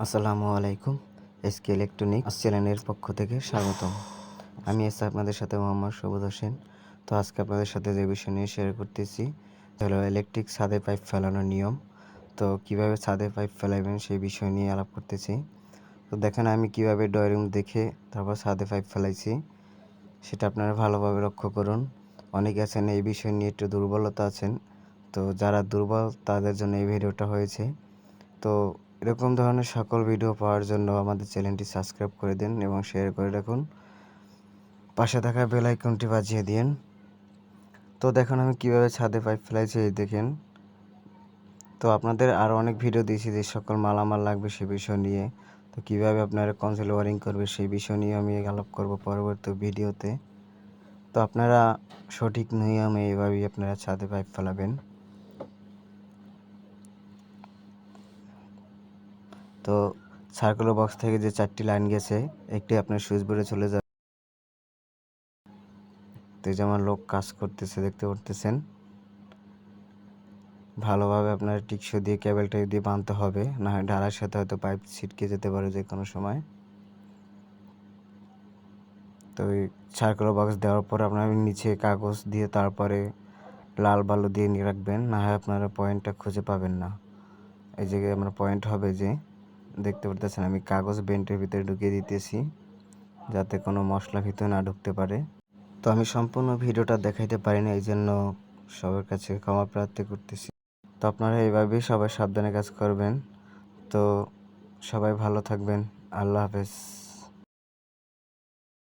আসসালামু আলাইকুম। SK electronics চ্যানেলের পক্ষ থেকে স্বাগতম। আমি আপনাদের সাথে মোহাম্মদ সবুজ হোসেন। তো আজকে আপনাদের সাথে যে বিষয় নিয়ে শেয়ার করতেছি হলো ইলেকট্রিক ছাদে পাইপ ফেলানোর নিয়ম। তো কিভাবে ছাদে পাইপ ফেলাবেন সেই বিষয় নিয়ে আলাপ করতেছি। তো দেখেন আমি কিভাবে ড্রয়িং দেখে তারপর ছাদে পাইপ ফেলাইছি, সেটা আপনারা ভালোভাবে লক্ষ্য করুন। অনেকে আছেন এই বিষয় নিয়ে একটু দুর্বলতা আছেন, তো যারা দুর্বল তাদের জন্য এই ভিডিওটা হয়েছে। তো এরকম ধরনের সকল ভিডিও পাওয়ার জন্য আমাদের চ্যানেলটি সাবস্ক্রাইব করে দিন এবং শেয়ার করে রাখুন। পাশে থাকা বেল আইকনটি বাজিয়ে দিন। তো দেখুন আমি কিভাবে ছাদে পাইপ ফেলাইছি, এই দেখেন। তো আপনাদের আরও অনেক ভিডিও দিয়েছি যে সকল মালামাল লাগবে সে বিষয় নিয়ে। তো কিভাবে আপনারা কনসোল ওয়ারিং করবে সেই বিষয় নিয়ে আমি আলাপ করব পরবর্তী ভিডিওতে। তো আপনারা সঠিক নিয়মে এইভাবেই আপনারা ছাদে পাইপ ফেলাবেন। তো সার্কুলার বক্স থেকে যে 4টি লাইন গেছে, একটি আপনার সুইচ বোর্ডে চলে যাবে। তো এই যে আমার লোক কাজ করতেছে, দেখতে পারতেছেন। ভালোভাবে আপনার টিকসই দিয়ে কেবলটা দিয়ে বাঁধতে হবে, না হয় ঢালার সাথে হয়তো পাইপ ছিটকে যেতে পারে যে কোনো সময়। তো এই সার্কুলার বক্স দেওয়ার পর আপনার নিচে কাগজ দিয়ে তারপরে লাল বালু দিয়ে নিয়ে রাখবেন, না হয় আপনারা পয়েন্টটা খুঁজে পাবেন না। এই জায়গায় আমার পয়েন্ট হবে, যে দেখতে পারতেছেন আমি কাগজ বেল্টের ভিতরে ঢুকিয়ে দিতেছি যাতে কোনো মশলা ভিতরে না ঢুকতে পারে। তো আমি সম্পূর্ণ ভিডিওটা দেখাইতে পারিনি, এই জন্য সবার কাছে ক্ষমা প্রার্থী করতেছি। তো আপনারা এইভাবেই সবাই সাবধানে কাজ করবেন। তো সবাই ভালো থাকবেন। আল্লাহ হাফেজ।